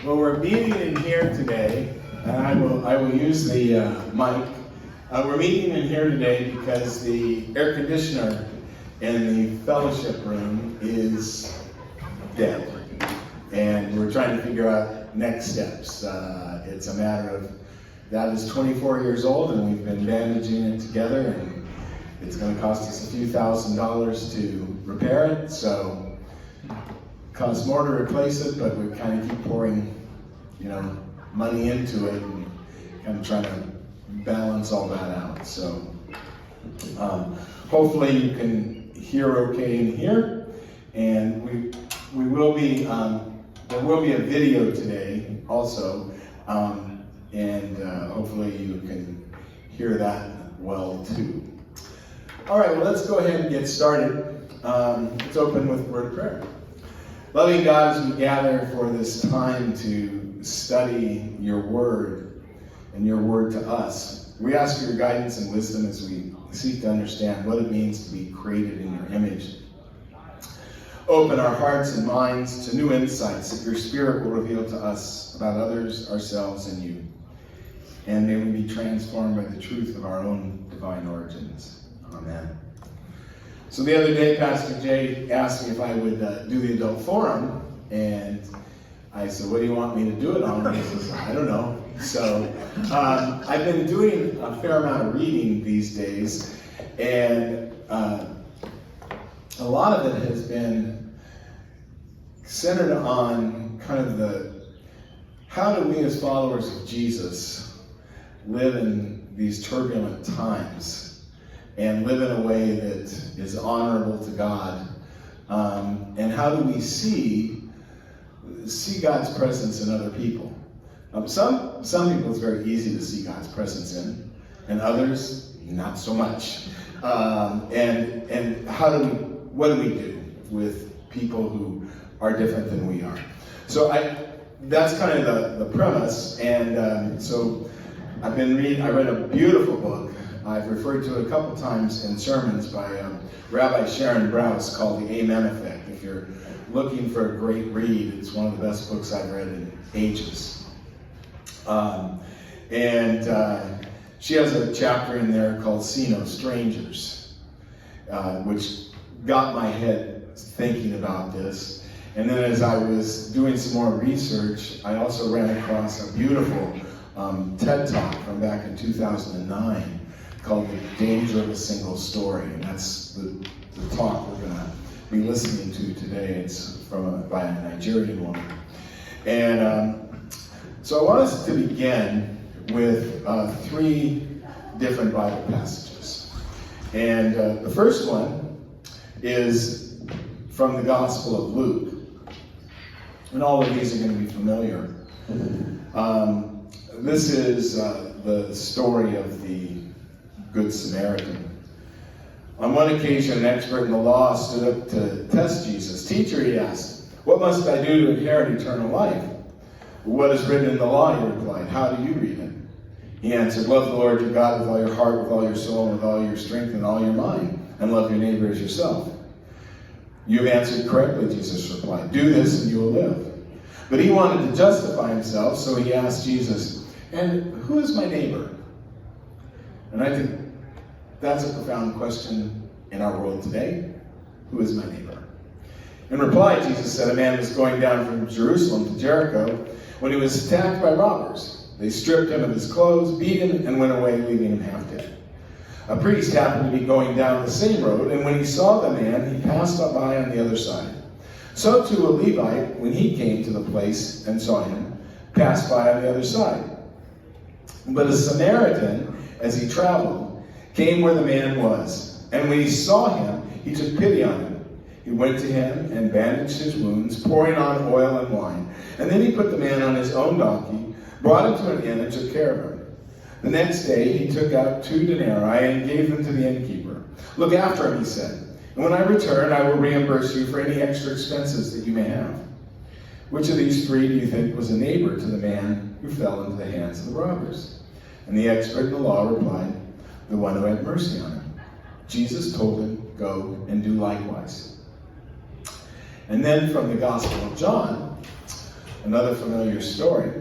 Well, we're meeting in here today, and I will use the mic. We're meeting in here today because the air conditioner in the fellowship room is dead, and we're trying to figure out next steps. It's a matter of that is 24 years old, and we've been bandaging it together, and it's going to cost us a few $1,000s to repair it. So it costs more to replace it, but we kind of keep pouring, money into it and kind of trying to balance all that out. So hopefully you can hear okay in here, and we will be there will be a video today also, and hopefully you can hear that well too. All right, well, let's go ahead and get started. Let's open with a word of prayer. Loving God, as we gather for this time to study your word and your word to us, we ask for your guidance and wisdom as we seek to understand what it means to be created in your image. Open our hearts and minds to new insights that your Spirit will reveal to us about others, ourselves, and you. And may we be transformed by the truth of our own divine origins. Amen. So the other day, Pastor Jay asked me if I would do the adult forum, and I said, "What do you want me to do it on?" And he says, "I don't know." So I've been doing a fair amount of reading these days, and a lot of it has been centered on kind of how do we as followers of Jesus live in these turbulent times and live in a way that is honorable to God, and how do we see God's presence in other people. Some people it's very easy to see God's presence in, and others not so much. And what do we do with people who are different than we are? So that's kind of the premise, and so I read a beautiful book I've referred to it a couple times in sermons by Rabbi Sharon Brous called The Amen Effect. If you're looking for a great read, it's one of the best books I've read in ages. She has a chapter in there called See No Strangers, which got my head thinking about this. And then as I was doing some more research, I also ran across a beautiful TED Talk from back in 2009 called The Danger of a Single Story. And that's the talk we're going to be listening to today. It's by a Nigerian woman. And so I want us to begin with 3 different Bible passages. And the first one is from the Gospel of Luke. And all of these are going to be familiar. This is the story of the Good Samaritan. On one occasion, an expert in the law stood up to test Jesus. "Teacher," he asked, "what must I do to inherit eternal life?" "What is written in the law?" he replied. "How do you read it?" He answered, "Love the Lord your God with all your heart, with all your soul, and with all your strength, and all your mind, and love your neighbor as yourself." "You've answered correctly," Jesus replied. "Do this and you will live." But he wanted to justify himself, so he asked Jesus, "And who is my neighbor?" And I think that's a profound question in our world today. Who is my neighbor? In reply, Jesus said, "A man was going down from Jerusalem to Jericho when he was attacked by robbers. They stripped him of his clothes, beat him, and went away, leaving him half dead. A priest happened to be going down the same road, and when he saw the man, he passed by on the other side. So too a Levite, when he came to the place and saw him, passed by on the other side. But a Samaritan, as he traveled, came where the man was, and when he saw him, he took pity on him. He went to him and bandaged his wounds, pouring on oil and wine. And then he put the man on his own donkey, brought him to an inn, and took care of him. The next day he took out 2 denarii and gave them to the innkeeper. 'Look after him,' he said, 'and when I return, I will reimburse you for any extra expenses that you may have.' Which of these 3 do you think was a neighbor to the man who fell into the hands of the robbers?" And the expert in the law replied, "The one who had mercy on him." Jesus told him, "Go and do likewise." And then from the Gospel of John, Another familiar story,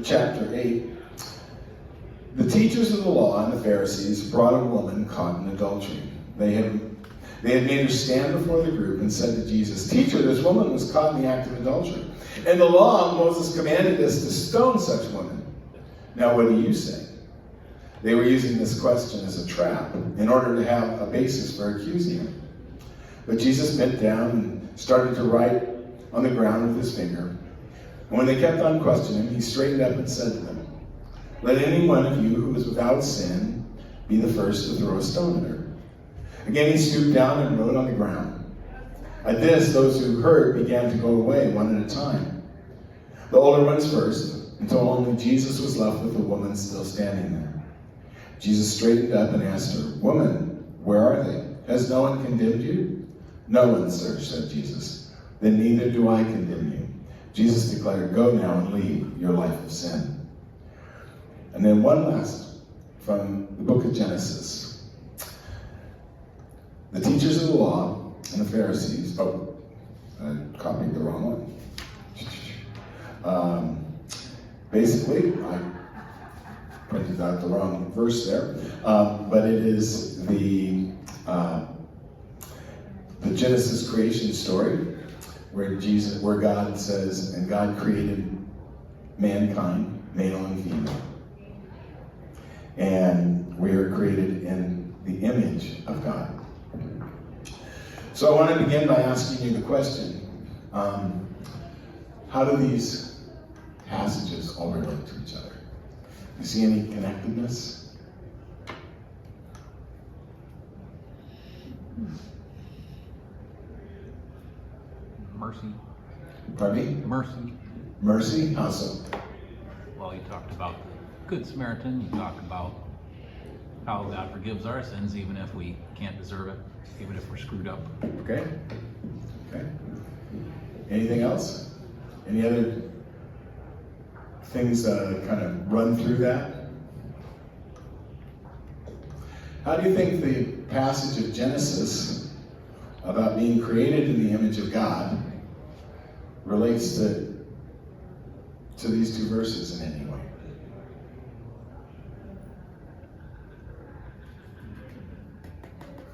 chapter 8. The teachers of the law and the Pharisees brought a woman caught in adultery. They had made her stand before the group and said to Jesus, "Teacher, this woman was caught in the act of adultery. In the law, Moses commanded us to stone such women. Now what do you say?" They were using this question as a trap in order to have a basis for accusing him. But Jesus bent down and started to write on the ground with his finger. And when they kept on questioning him, he straightened up and said to them, "Let any one of you who is without sin be the first to throw a stone at her." Again he stooped down and wrote on the ground. At this, those who heard began to go away one at a time, the older ones first, until only Jesus was left with the woman still standing there. Jesus straightened up and asked her, "Woman, where are they? Has no one condemned you?" "No one, sir," said Jesus. "Then neither do I condemn you." Jesus declared, "Go now and leave your life of sin." And then one last from the book of Genesis. The teachers of the law and the Pharisees, I copied the wrong one. Basically, I printed out the wrong verse there, but it is the Genesis creation story where God says, "And God created mankind, male and female." And we are created in the image of God. So I want to begin by asking you the question, how do these passages all relate to each other? You see any connectedness? Mercy. Pardon me? Mercy. Mercy? How so? Well, you talked about the Good Samaritan. You talked about how God forgives our sins even if we can't deserve it, even if we're screwed up. Okay. Anything else? Any other things kind of run through that? How do you think the passage of Genesis about being created in the image of God relates to these two verses in any way?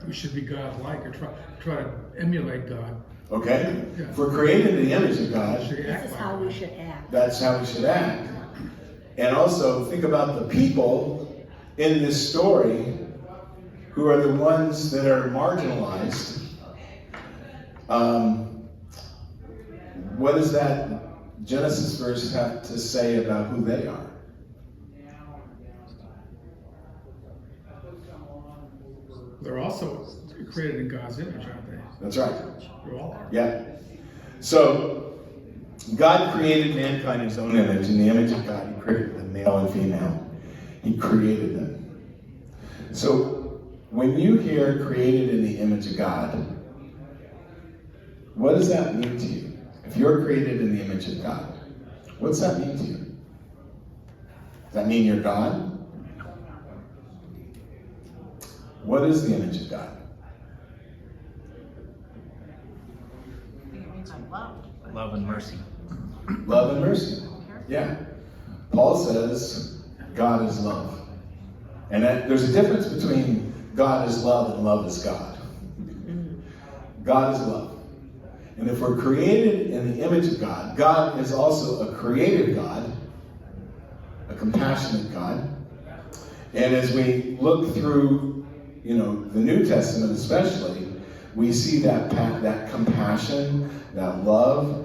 We should be God-like or try to emulate God. Okay? Yeah. If we're created in the image of God, This is how we should act. that's how we should act. And also, think about the people in this story who are the ones that are marginalized. What does that Genesis verse have to say about who they are? They're also created in God's image, aren't they? That's right. We all are. Yeah. So, God created mankind in his own image. In the image of God, he created them, male and female. He created them. So, when you hear created in the image of God, what does that mean to you? If you're created in the image of God, what's that mean to you? Does that mean you're God? What is the image of God? Love and mercy. Love and mercy. Yeah. Paul says God is love. And there's a difference between God is love and love is God. God is love. And if we're created in the image of God, God is also a creative God, a compassionate God. And as we look through, the New Testament especially, we see that compassion, that love.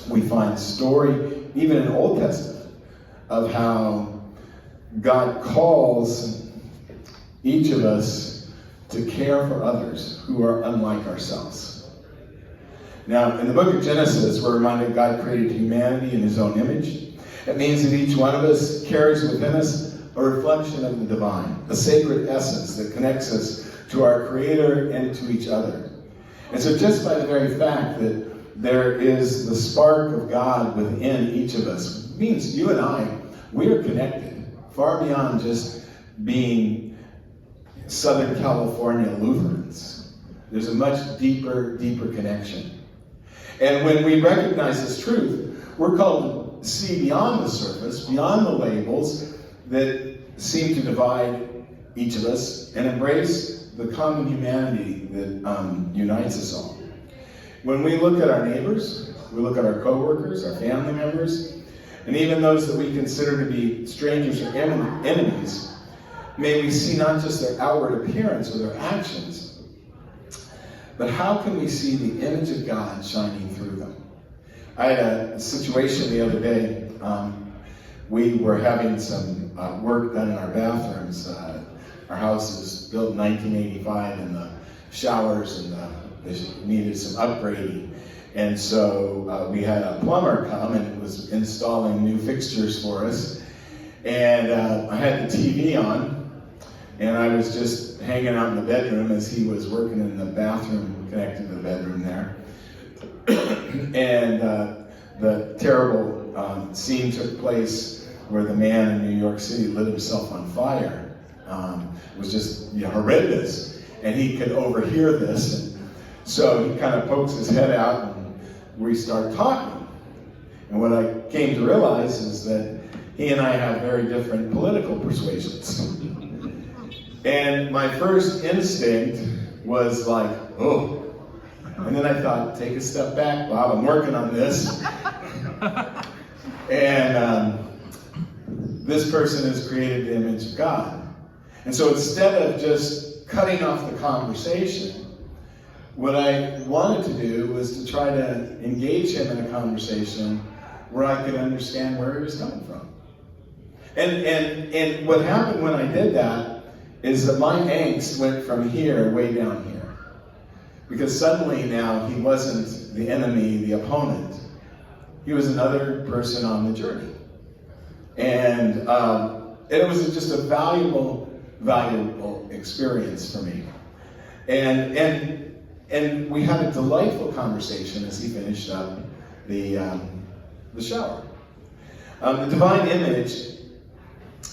We find story, even in the Old Testament, of how God calls each of us to care for others who are unlike ourselves. Now, in the book of Genesis, we're reminded God created humanity in his own image. It means that each one of us carries within us a reflection of the divine, a sacred essence that connects us to our Creator and to each other. And so just by the very fact that there is the spark of God within each of us means you and I, we are connected far beyond just being Southern California Lutherans. There's a much deeper connection. And when we recognize this truth, we're called to see beyond the surface, beyond the labels that seem to divide each of us, and embrace the common humanity that unites us all. When we look at our neighbors, we look at our co-workers, our family members, and even those that we consider to be strangers or enemies, may we see not just their outward appearance or their actions, but how can we see the image of God shining through them? I had a situation the other day. We were having some work done in our bathrooms. Our house is built in 1985, and the showers and they needed some upgrading. And so we had a plumber come and was installing new fixtures for us. And I had the TV on, and I was just hanging out in the bedroom as he was working in the bathroom connected to the bedroom there. And the terrible scene took place where the man in New York City lit himself on fire. It was just horrendous, and he could overhear this. And so he kind of pokes his head out, and we start talking. And what I came to realize is that he and I have very different political persuasions. And my first instinct was like, oh. And then I thought, take a step back, Bob, I'm working on this. And this person has created the image of God. And so instead of just cutting off the conversation, what I wanted to do was to try to engage him in a conversation where I could understand where he was coming from. And what happened when I did that is that my angst went from here way down here. Because suddenly now he wasn't the enemy, the opponent. He was another person on the journey. And it was just a valuable experience for me. And we had a delightful conversation as he finished up the shower. The divine image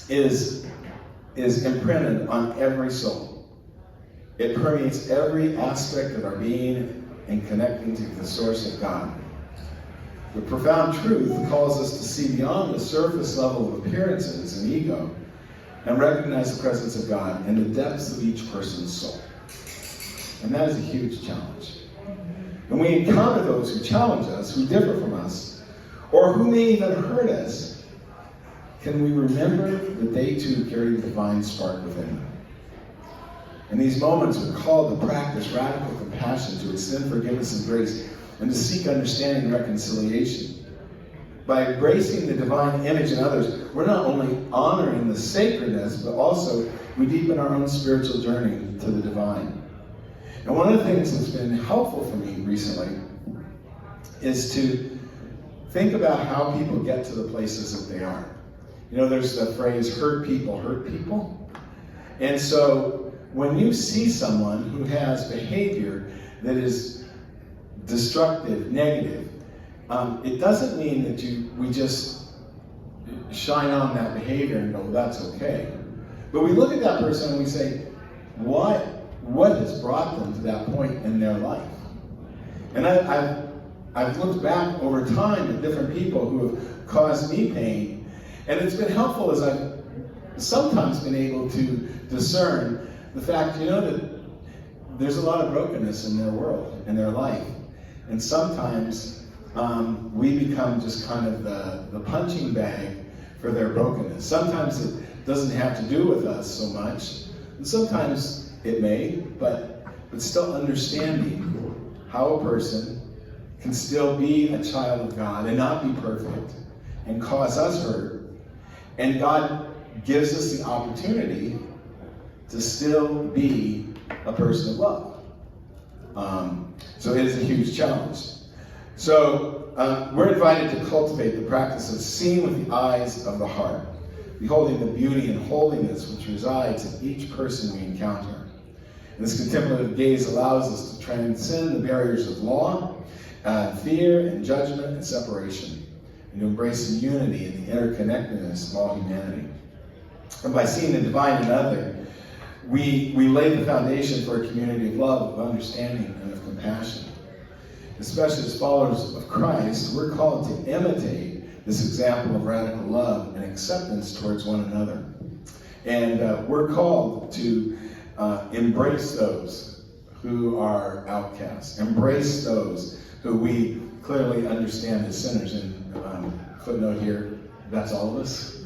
is imprinted on every soul. It permeates every aspect of our being and connecting to the source of God. The profound truth calls us to see beyond the surface level of appearances and ego and recognize the presence of God in the depths of each person's soul. And that is a huge challenge. When we encounter those who challenge us, who differ from us, or who may even hurt us, can we remember that they too carry the divine spark within them? In these moments, we're called to practice radical compassion, to extend forgiveness and grace, and to seek understanding and reconciliation. By embracing the divine image in others, we're not only honoring the sacredness, but also we deepen our own spiritual journey to the divine. And one of the things that's been helpful for me recently is to think about how people get to the places that they are. You know, there's the phrase, hurt people hurt people. And so when you see someone who has behavior that is destructive, negative, it doesn't mean that we just shine on that behavior and go, that's okay. But we look at that person and we say, what has brought them to that point in their life? And I've looked back over time at different people who have caused me pain, and it's been helpful as I've sometimes been able to discern the fact, that there's a lot of brokenness in their world, in their life. And sometimes we become just kind of the punching bag for their brokenness. Sometimes it doesn't have to do with us so much, and sometimes it may, but still understanding how a person can still be a child of God and not be perfect and cause us hurt. And God gives us the opportunity to still be a person of love. So it is a huge challenge. So we're invited to cultivate the practice of seeing with the eyes of the heart, beholding the beauty and holiness which resides in each person we encounter. And this contemplative gaze allows us to transcend the barriers of law, fear and judgment and separation, and to embrace the unity and the interconnectedness of all humanity. And by seeing the divine in another, we lay the foundation for a community of love, of understanding, and of compassion. especially as followers of Christ, we're called to imitate this example of radical love and acceptance towards one another. And we're called to embrace those who are outcasts, embrace those who we clearly understand as sinners. And footnote here, that's all of us.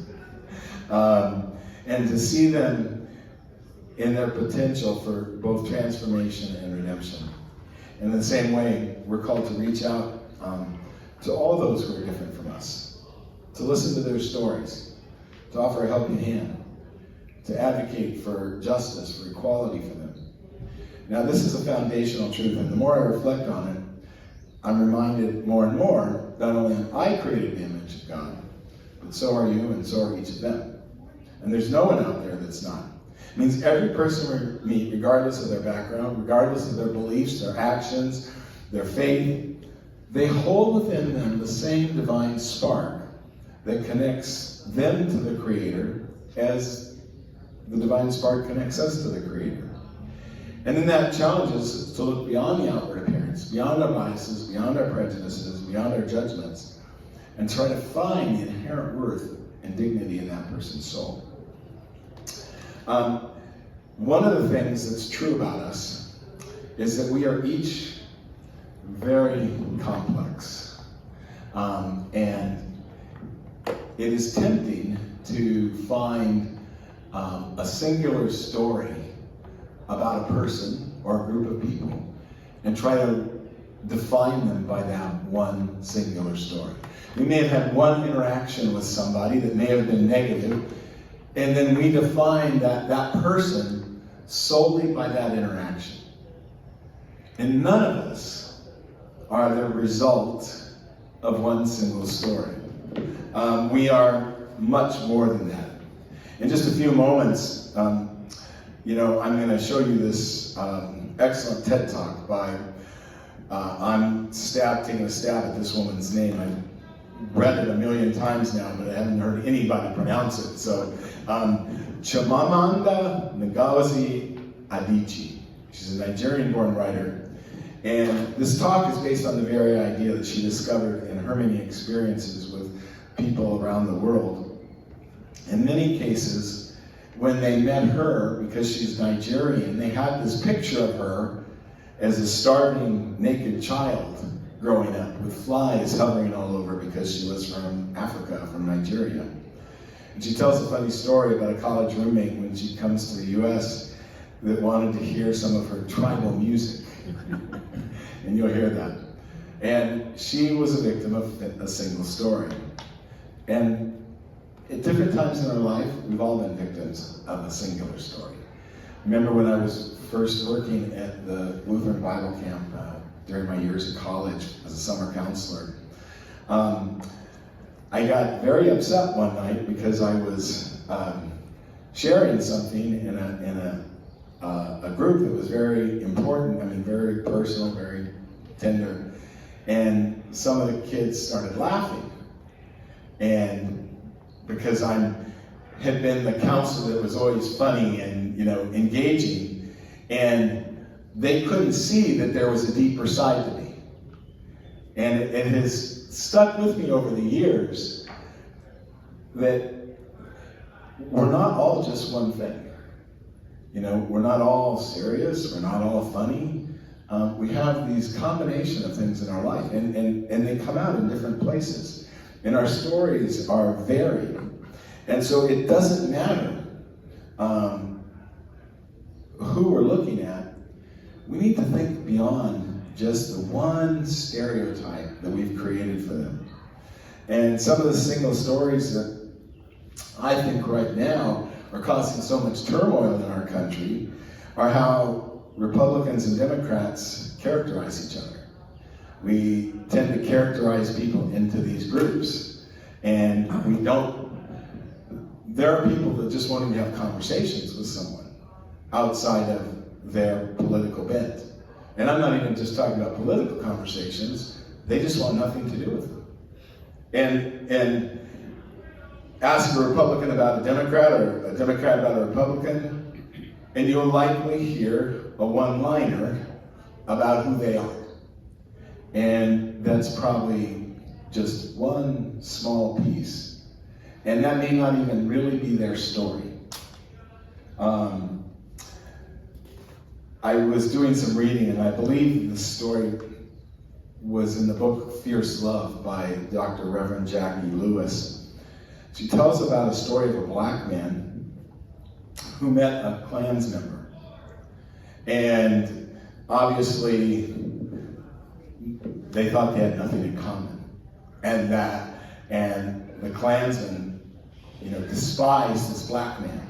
And to see them in their potential for both transformation and redemption. In the same way, we're called to reach out to all those who are different from us, to listen to their stories, to offer a helping hand, to advocate for justice, for equality for them. Now, this is a foundational truth, and the more I reflect on it, I'm reminded more and more, not only am I created in the image of God, but so are you, and so are each of them. And there's no one out there that's not. It means every person we meet, regardless of their background, regardless of their beliefs, their actions, their faith, they hold within them the same divine spark that connects them to the Creator as the divine spark connects us to the Creator. And then that challenges us to look beyond the outward appearance, beyond our biases, beyond our prejudices, beyond our judgments, and try to find the inherent worth and dignity in that person's soul. One of the things that's true about us is that we are each very complex. And it is tempting to find a singular story about a person or a group of people and try to define them by that one singular story. We may have had one interaction with somebody that may have been negative, and then we define that person solely by that interaction. And none of us are the result of one single story. We are much more than that. In just a few moments, I'm going to show you this excellent TED Talk by, I'm taking a stab at this woman's name. I've read it a million times now, but I haven't heard anybody pronounce it. So, Chimamanda Ngozi Adichie. She's a Nigerian-born writer. And this talk is based on the very idea that she discovered in her many experiences with people around the world. In many cases, when they met her, because she's Nigerian, they had this picture of her as a starving, naked child growing up with flies hovering all over because she was from Africa, from Nigeria. And she tells a funny story about a college roommate when she comes to the US that wanted to hear some of her tribal music. And you'll hear that. And she was a victim of a single story. And at different times in our life, we've all been victims of a singular story. Remember when I was first working at the Lutheran Bible camp during my years at college as a summer counselor, I got very upset one night because I was sharing something in a group that was very important, very personal, very tender, and some of the kids started laughing. And because I had been the counselor that was always funny and engaging, and they couldn't see that there was a deeper side to me. And it has stuck with me over the years that we're not all just one thing. We're not all serious, we're not all funny. We have these combination of things in our life, and they come out in different places. And our stories are varied. And so it doesn't matter who we're looking at. We need to think beyond just the one stereotype that we've created for them. And some of the single stories that I think right now are causing so much turmoil in our country are how Republicans and Democrats characterize each other. We tend to characterize people into these groups, and there are people that just want to have conversations with someone outside of their political bent. And I'm not even just talking about political conversations, they just want nothing to do with them. And ask a Republican about a Democrat or a Democrat about a Republican, and you'll likely hear a one-liner about who they are. And that's probably just one small piece. And that may not even really be their story. I was doing some reading, and I believe the story was in the book Fierce Love by Dr. Reverend Jackie Lewis. She tells about a story of a black man who met a Klans member. And obviously, they thought they had nothing in common. And the Klansman, despised this black man.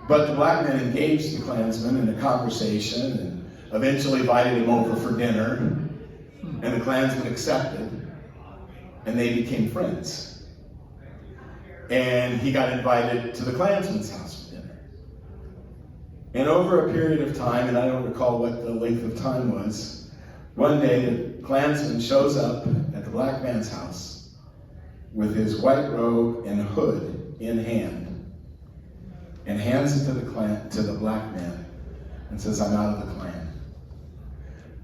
But the black man engaged the Klansman in a conversation and eventually invited him over for dinner. And the Klansman accepted, and they became friends. And he got invited to the Klansman's house for dinner. And over a period of time, and I don't recall what the length of time was, one day the Klansman shows up at the black man's house with his white robe and hood in hand, and hands it to the black man and says, "I'm out of the Klan.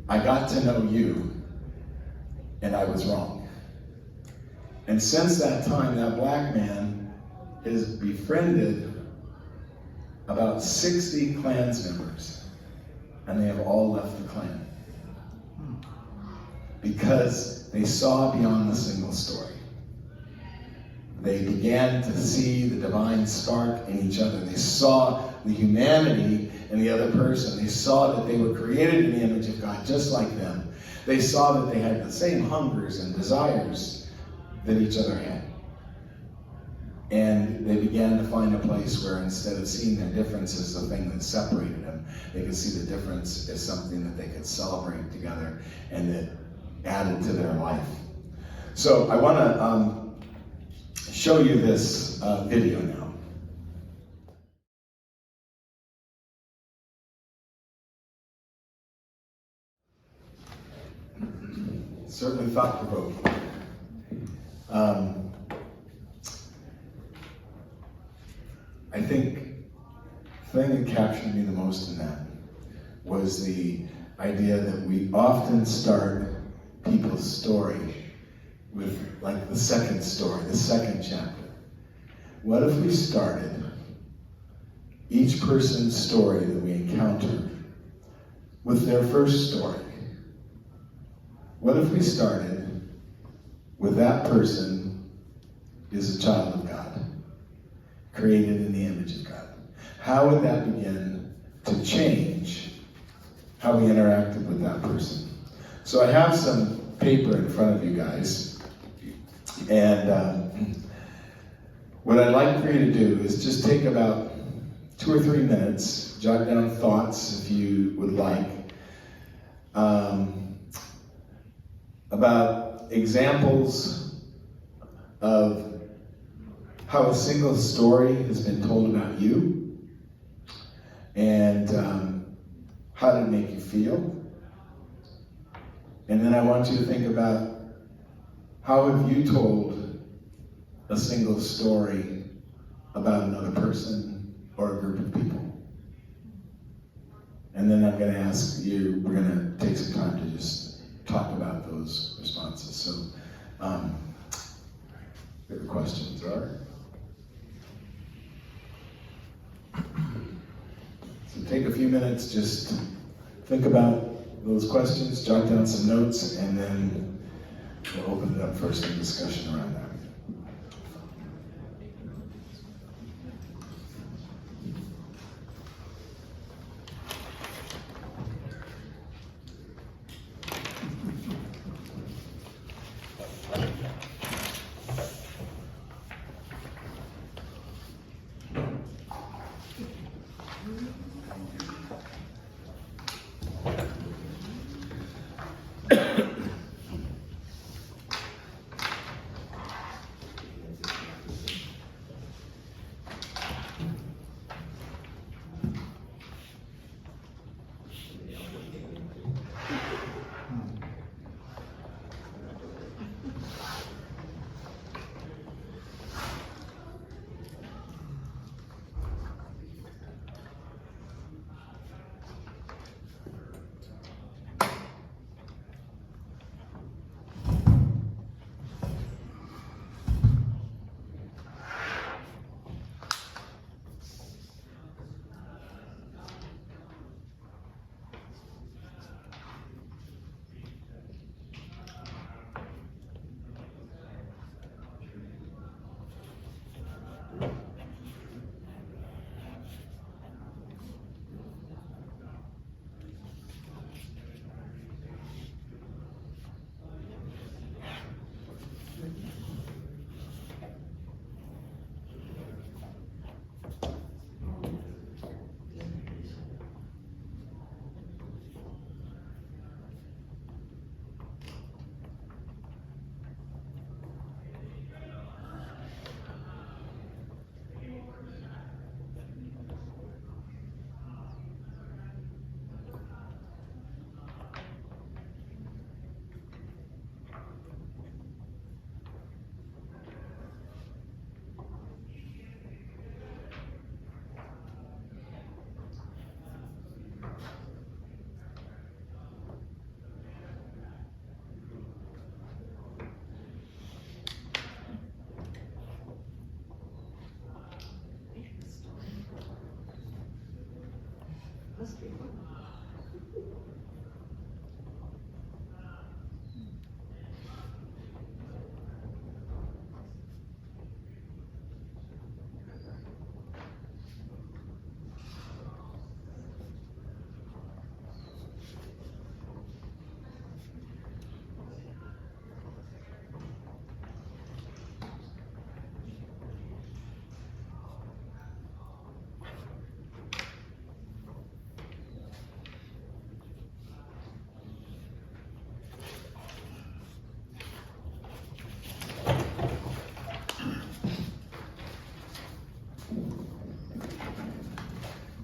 I got to know you, and I was wrong." And since that time, that black man has befriended about 60 Klans members, and they have all left the Klan because they saw beyond the single story. They began to see the divine spark in each other. They saw the humanity in the other person. They saw that they were created in the image of God, just like them. They saw that they had the same hungers and desires that each other had. And they began to find a place where instead of seeing their difference as the thing that separated them, they could see the difference as something that they could celebrate together and that added to their life. So I want to show you this video now. Certainly thought-provoking. I think the thing that captured me the most in that was the idea that we often start people's story with like the second story, the second chapter. What if we started each person's story that we encountered with their first story? What if we started with that person is a child of God, created in the image of God? How would that begin to change how we interacted with that person? So I have some paper in front of you guys. And what I'd like for you to do is just take about 2 or 3 minutes, jot down thoughts if you would like, about examples of how a single story has been told about you, and how did it make you feel? And then I want you to think about how have you told a single story about another person or a group of people? And then I'm going to ask you, we're going to take some time to just talk about those responses. So, the questions are? So take a few minutes, just think about those questions, jot down some notes, and then we'll open it up for some discussion around that.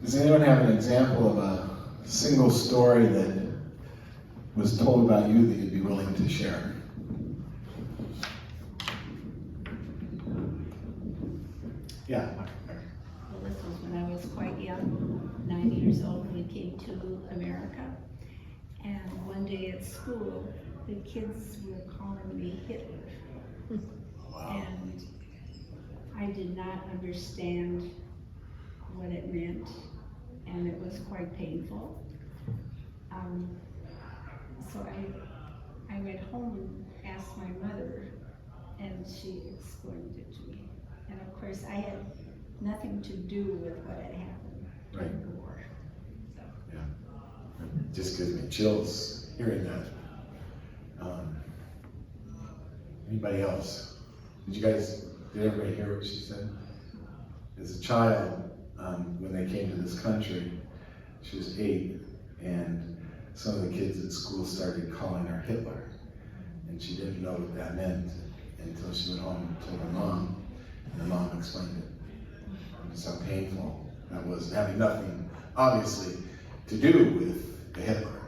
Does anyone have an example of a single story that was told about you that you'd be willing to share? Yeah. Well, this was when I was quite young, 9 years old, when we came to America. And one day at school, the kids were calling me Hitler. Wow. And I did not understand what it meant, and it was quite painful. So I went home and asked my mother, and she explained it to me. And of course, I had nothing to do with what had happened during the war. So. Yeah. It just gives me chills hearing that. Anybody else? Did everybody hear what she said? As a child, when they came to this country, she was 8, and some of the kids at school started calling her Hitler, and she didn't know what that meant until she went home and told her mom, and her mom explained it. And so painful that was, having nothing, obviously, to do with the Hitler.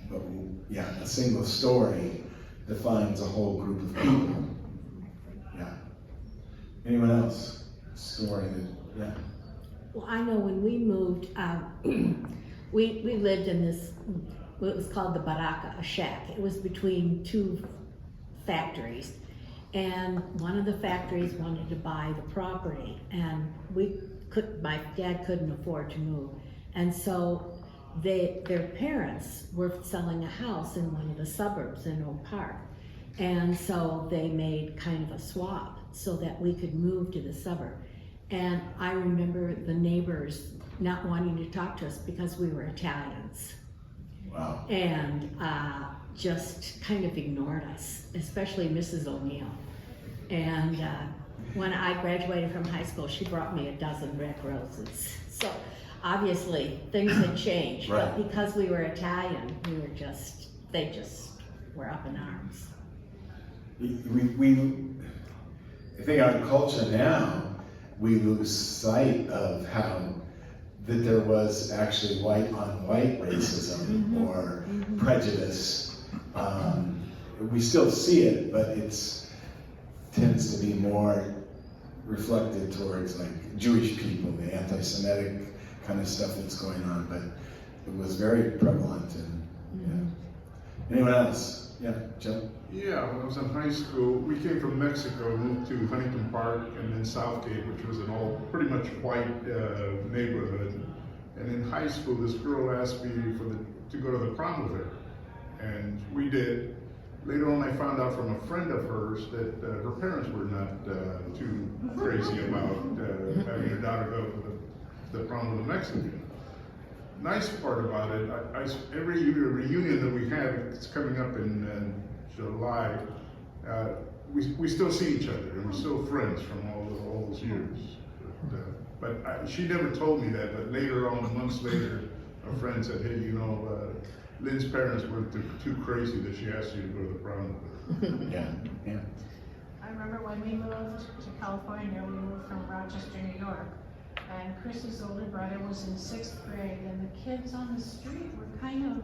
But yeah, a single story defines a whole group of people. Yeah. Anyone else? Story that, yeah. Well, I know when we moved, we lived in this, what was called the baraka, a shack. It was between 2 factories. And one of the factories wanted to buy the property, and my dad couldn't afford to move. And so their parents were selling a house in one of the suburbs in Oak Park. And so they made kind of a swap so that we could move to the suburb. And I remember the neighbors not wanting to talk to us because we were Italians. Wow. And just kind of ignored us, especially Mrs. O'Neill. And when I graduated from high school, she brought me a dozen red roses. So obviously things had changed, Right. but because we were Italian, they just were up in arms. I think our culture now, we lose sight of how that there was actually white on white racism or prejudice. We still see it, but it's tends to be more reflected towards like Jewish people, the anti-Semitic kind of stuff that's going on, but it was very prevalent. And yeah. Anyone else? Yeah, Joe? Yeah, when I was in high school, we came from Mexico, moved to Huntington Park and then Southgate, which was an all pretty much white neighborhood. And in high school, this girl asked me to go to the prom with her, and we did. Later on, I found out from a friend of hers that her parents were not too crazy about having her daughter go to the prom with a Mexican. Nice part about it, every reunion that we have, it's coming up in July, we still see each other and we're still friends from all those years. But she never told me that, but later on, months later, a friend said, hey, Lynn's parents weren't too crazy that she asked you to go to the prom with her. Yeah, yeah. I remember when we moved to California, we moved from Rochester, New York, and Chris's older brother was in 6th grade, and the kids on the street were kind of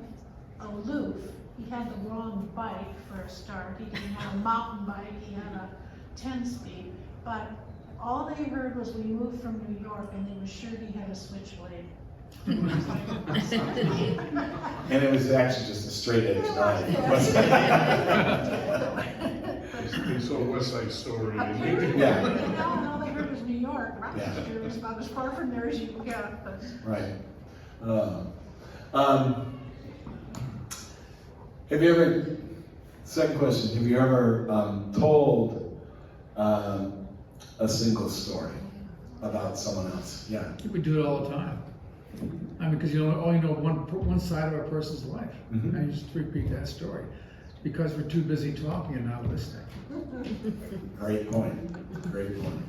aloof. He had the wrong bike for a start. He didn't have a mountain bike, he had a 10-speed, but all they heard was we moved from New York, and they were sure he had a switchblade. And it was actually just a straight edge line. They saw West Side Story. Yeah. And all they heard was New York. Rochester was about as far from there as you could get. But Right. Have you ever, second question, have you ever told a single story about someone else? Yeah. We do it all the time. I mean, because you only know one side of a person's life. Mhm. And you just repeat that story because we're too busy talking and not listening. Great point. Great point.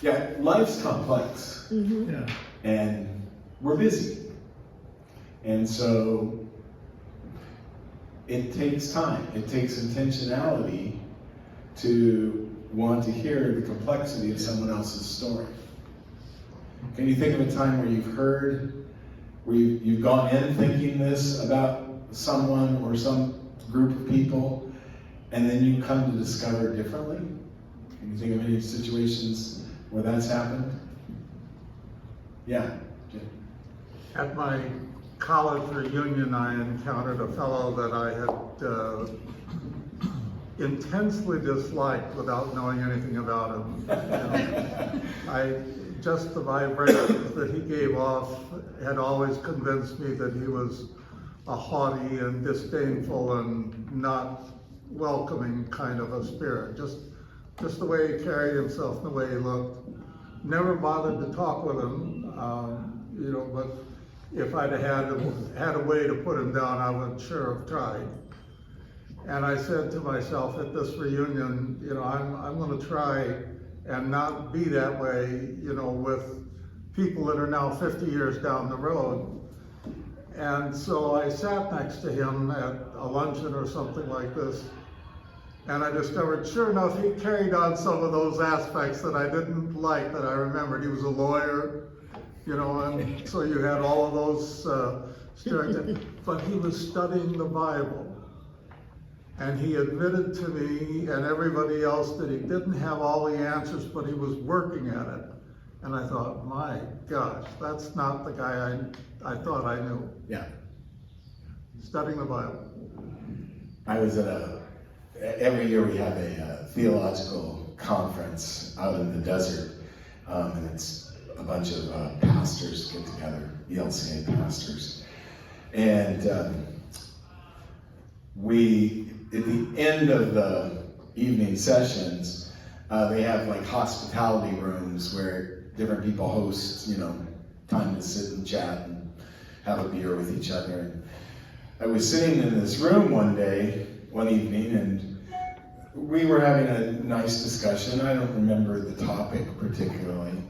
Yeah, life's complex. Yeah. And we're busy. And so it takes time, it takes intentionality to want to hear the complexity of someone else's story. Can you think of a time where you've heard, where you've gone in thinking this about someone or some group of people, and then you come to discover differently? Can you think of any situations where that's happened? Yeah. Jim. At my college reunion, I encountered a fellow that I had intensely disliked without knowing anything about him. Just the vibrations that he gave off had always convinced me that he was a haughty and disdainful and not welcoming kind of a spirit. Just the way he carried himself and the way he looked. Never bothered to talk with him, but if I'd had a way to put him down, I would sure have tried. And I said to myself at this reunion, I'm going to try and not be that way, with people that are now 50 years down the road. And so I sat next to him at a luncheon or something like this, and I discovered, sure enough, he carried on some of those aspects that I didn't like, that I remembered. He was a lawyer, and so you had all of those stereotypes. But he was studying the Bible. And he admitted to me and everybody else that he didn't have all the answers, but he was working at it. And I thought, my gosh, that's not the guy I thought I knew. Yeah. Studying the Bible. I was every year we have a theological conference out in the desert, and it's a bunch of pastors get together, ELCA pastors. And at the end of the evening sessions, they have like hospitality rooms where different people host, time to sit and chat and have a beer with each other. And I was sitting in this room one evening, and we were having a nice discussion. I don't remember the topic particularly.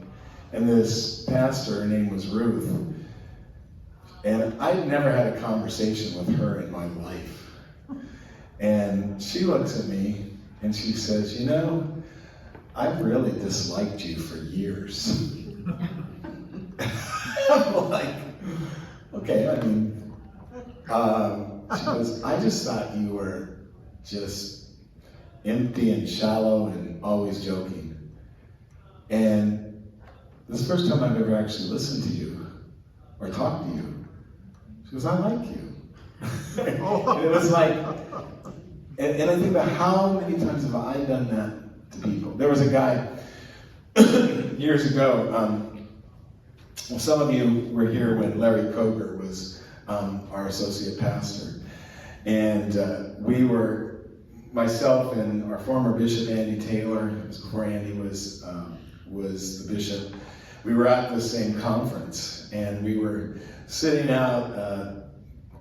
And this pastor, her name was Ruth, and I'd never had a conversation with her in my life. And she looks at me and she says, I've really disliked you for years. I'm like, okay, she goes, I just thought you were just empty and shallow and always joking. And this is the first time I've ever actually listened to you or talked to you. She goes, I like you. And it was like, and I think about how many times have I done that to people. There was a guy years ago, some of you were here when Larry Coger was our associate pastor. And myself and our former bishop, Andy Taylor, it was before Andy was the bishop, we were at the same conference, and we were sitting out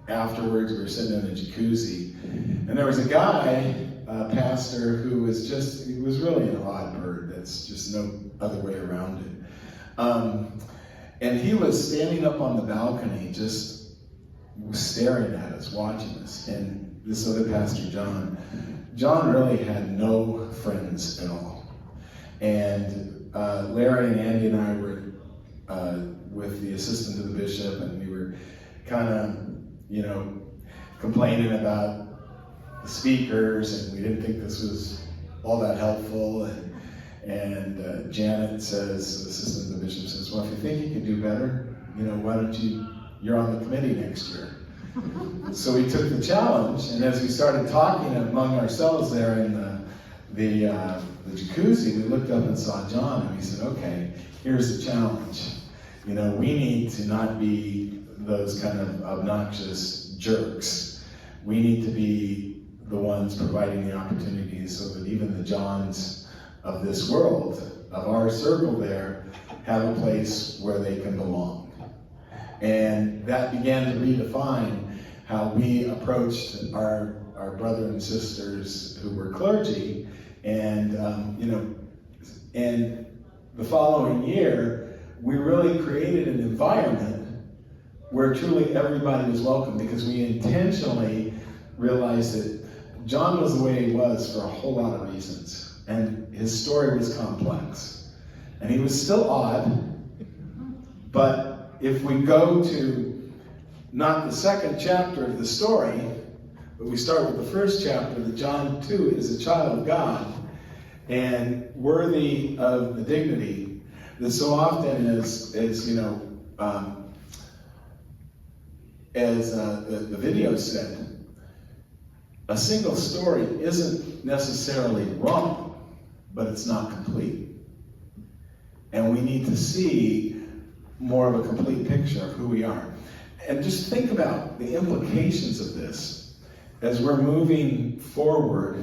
afterwards. We were sitting in a jacuzzi, and there was a guy, a pastor, he was really an odd bird. That's just no other way around it. And he was standing up on the balcony, just staring at us, watching us. And this other pastor, John really had no friends at all. And Larry and Andy and I were with the assistant to the bishop, and we were kind of, complaining about the speakers, and we didn't think this was all that helpful. And Janet says, the assistant to the bishop says, well, if you think you can do better, why don't you're on the committee next year. So we took the challenge, and as we started talking among ourselves there in the jacuzzi, we looked up and saw John, and we said, okay, here's the challenge. We need to not be those kind of obnoxious jerks. We need to be the ones providing the opportunities so that even the Johns of this world, of our circle there, have a place where they can belong. And that began to redefine how we approached our brother and sisters who were clergy. And and the following year, we really created an environment where truly everybody was welcome, because we intentionally realized that John was the way he was for a whole lot of reasons. And his story was complex. And he was still odd, But if we go to not the second chapter of the story, but we start with the first chapter, that John too is a child of God and worthy of the dignity that so often as the video said, a single story isn't necessarily wrong, but it's not complete. And we need to see more of a complete picture of who we are. And just think about the implications of this as we're moving forward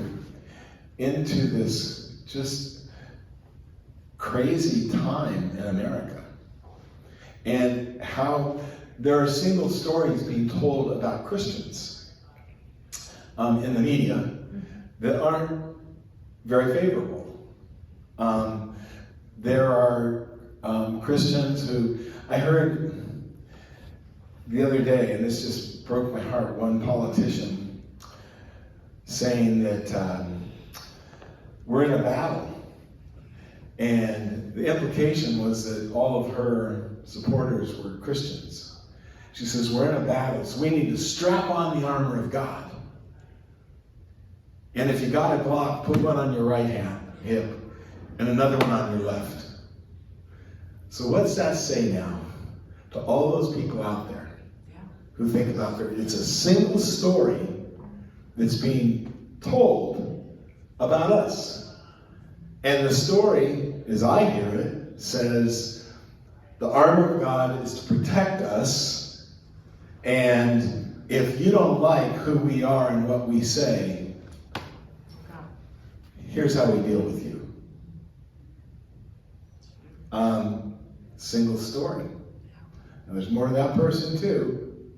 into this just crazy time in America. And how there are single stories being told about Christians in the media that aren't very favorable. There are Christians who, I heard the other day, and this just broke my heart, one politician saying that we're in a battle. And the implication was that all of her supporters were Christians. She says, we're in a battle, so we need to strap on the armor of God. And if you got a Glock, put one on your right hip and another one on your left. So what's that say now to all those people out there who think about it's a single story that's being told about us. And the story, as I hear it, says the armor of God is to protect us, and if you don't like who we are and what we say, here's how we deal with you. Single story. Now, there's more to that person too,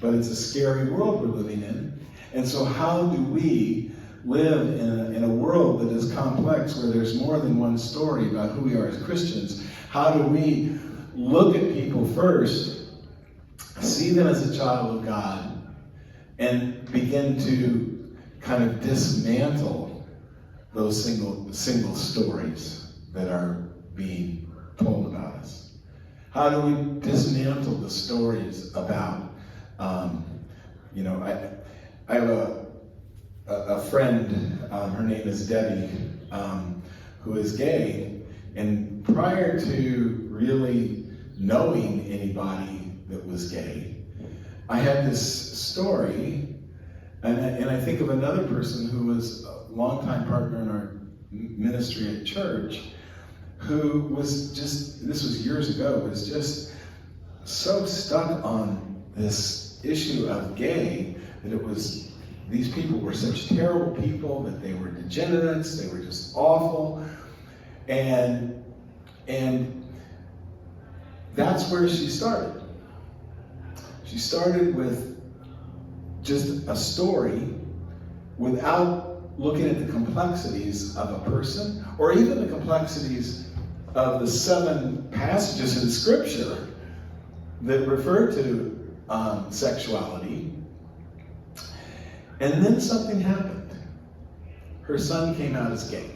but it's a scary world we're living in. And so how do we live in a world that is complex, where there's more than one story about who we are as Christians? How do we look at people first, see them as a child of God, and begin to kind of dismantle those single stories that are being told about us? How do we dismantle the stories about, I have a friend, her name is Debbie, who is gay, and prior to really knowing anybody that was gay, I had this story, and I think of another person who was a longtime partner in our ministry at church, who was just, this was years ago, was just so stuck on this issue of gay that it was, these people were such terrible people, that they were degenerates, they were just awful. And that's where she started. She started with just a story without looking at the complexities of a person, or even the complexities of the 7 passages in Scripture that refer to sexuality. And then something happened. Her son came out as gay.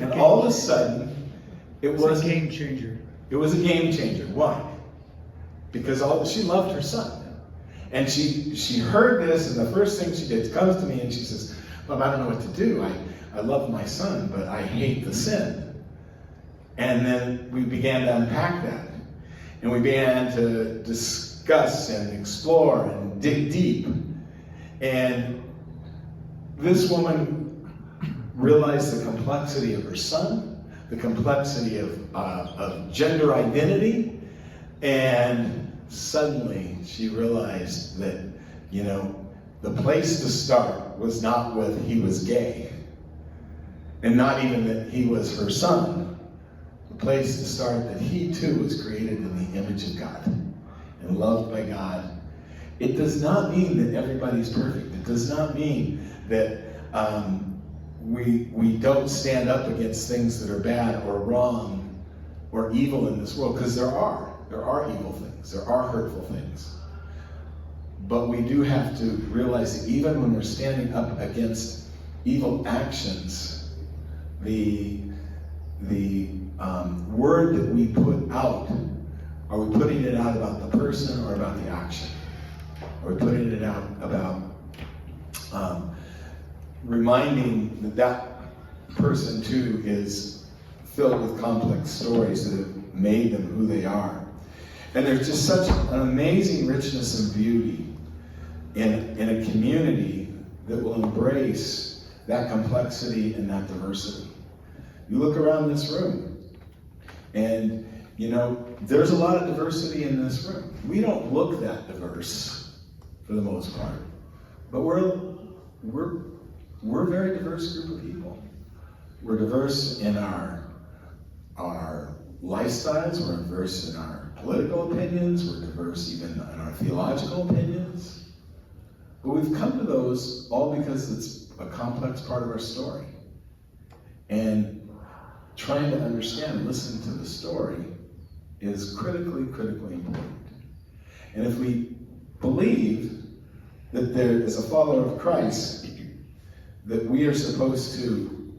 And all of a sudden, it was a game changer. It was a game changer. Why? Because she loved her son. And she heard this, and the first thing she did comes to me and she says, Mom, I don't know what to do. I love my son, but I hate the sin. And then we began to unpack that. And we began to discuss and explore and dig deep. And this woman realized the complexity of her son, the complexity of gender identity, and suddenly she realized that, the place to start was not with he was gay, and not even that he was her son. The place to start that he too was created in the image of God and loved by God. It does not mean that everybody's perfect. It does not mean that we don't stand up against things that are bad or wrong or evil in this world, because there are evil things, there are hurtful things. But we do have to realize that even when we're standing up against evil actions, the the word that we put out, are we putting it out about the person or about the action? Are we putting it out about reminding that that person too is filled with complex stories that have made them who they are? And there's just such an amazing richness and beauty in a community that will embrace that complexity and that diversity. You look around this room, and you know, there's a lot of diversity in this room. We don't look that diverse for the most part, but we're a very diverse group of people. We're diverse in our lifestyles, we're diverse in our political opinions, we're diverse even in our theological opinions. But we've come to those all because it's a complex part of our story. And trying to understand and listen to the story is critically important. And if we believe that there is a follower of Christ, that we are supposed to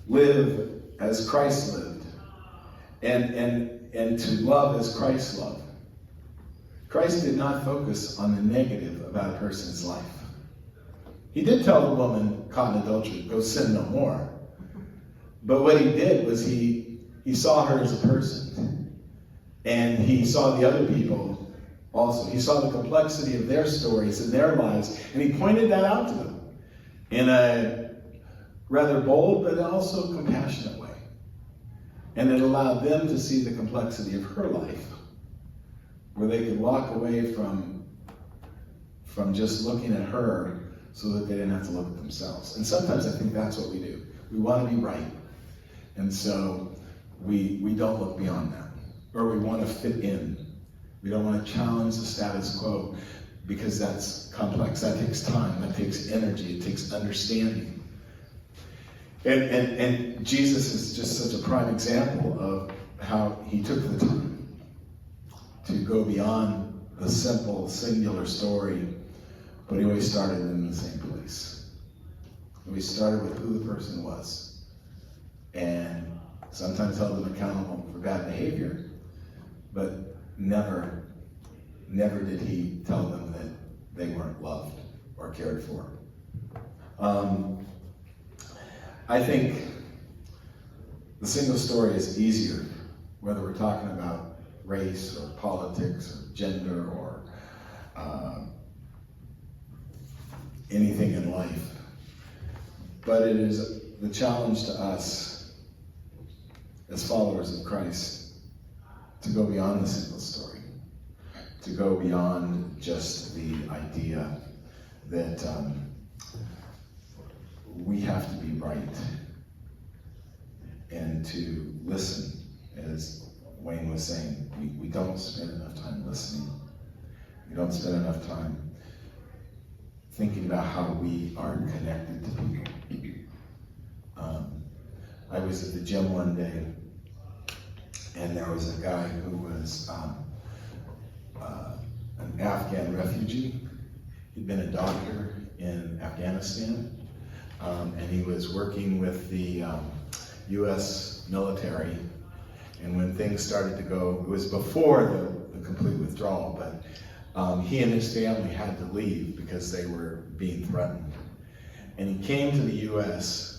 live as Christ lived, and to love as Christ loved. Christ did not focus on the negative about a person's life. He did tell the woman caught in adultery, go sin no more. But what he did was he saw her as a person. And he saw the other people also. He saw the complexity of their stories and their lives, and he pointed that out to them in a rather bold but also compassionate way. And it allowed them to see the complexity of her life, where they could walk away from just looking at her so that they didn't have to look at themselves. And sometimes I think that's what we do. We want to be right. And so we don't look beyond that. Or we want to fit in. We don't want to challenge the status quo because that's complex. That takes time. That takes energy. It takes understanding. And Jesus is just such a prime example of how he took the time to go beyond the simple, singular story, but he always started in the same place. We started with who the person was, and sometimes held them accountable for bad behavior, but never did he tell them that they weren't loved or cared for. I think the single story is easier, whether we're talking about race or politics or gender or anything in life. But it is the challenge to us as followers of Christ to go beyond the single story, to go beyond just the idea that we have to be right, and to listen, as Wayne was saying. We don't spend enough time listening. We don't spend enough time thinking about how we are connected to people. I was at the gym one day, and there was a guy who was an Afghan refugee. He'd been a doctor in Afghanistan, and he was working with the U.S. military. And when things started to go, it was before the complete withdrawal, but he and his family had to leave because they were being threatened. And he came to the U.S.,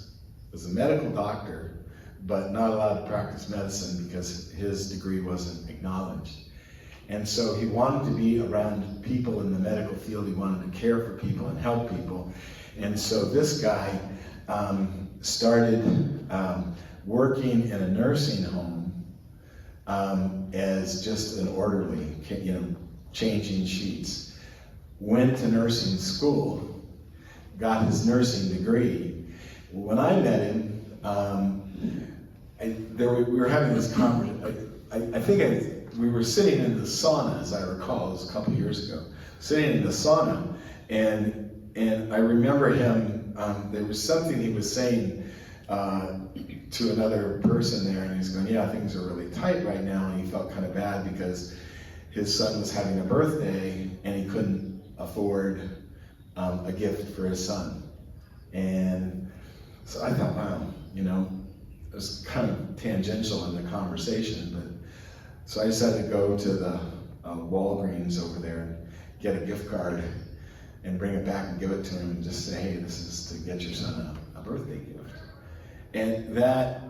was a medical doctor, but not allowed to practice medicine because his degree wasn't acknowledged. And so he wanted to be around people in the medical field. He wanted to care for people and help people. And so this guy started working in a nursing home as just an orderly, changing sheets. Went to nursing school, got his nursing degree. When I met him, we were having this conversation. We were sitting in the sauna, as I recall. It was a couple years ago. Sitting in the sauna, and I remember him. There was something he was saying to another person there, and he's going, "Yeah, things are really tight right now," and he felt kind of bad because his son was having a birthday and he couldn't afford a gift for his son. And so I thought, wow, was kind of tangential in the conversation, but so I decided to go to the Walgreens over there and get a gift card and bring it back and give it to him and just say, hey, this is to get your son a birthday gift. And that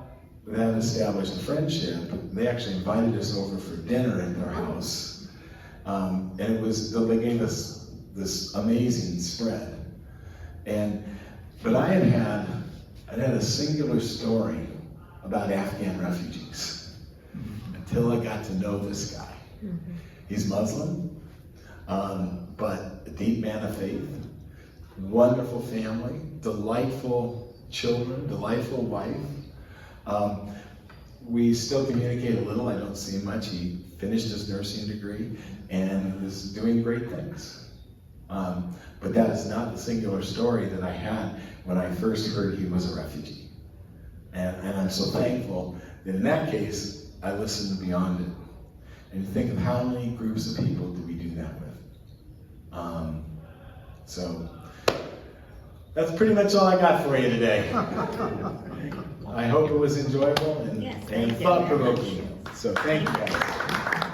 established a friendship. They actually invited us over for dinner at their house. And they gave us this amazing spread. But I had a singular story about Afghan refugees until I got to know this guy. He's Muslim, but a deep man of faith, wonderful family, delightful children, delightful wife. We still communicate a little. I don't see him much. He finished his nursing degree and is doing great things. But that is not the singular story that I had when I first heard he was a refugee. And I'm so thankful that in that case, I listened beyond it. And think of how many groups of people do we do that with. So that's pretty much all I got for you today. I hope it was enjoyable and Yes, thank you. thought-provoking. So thank you guys.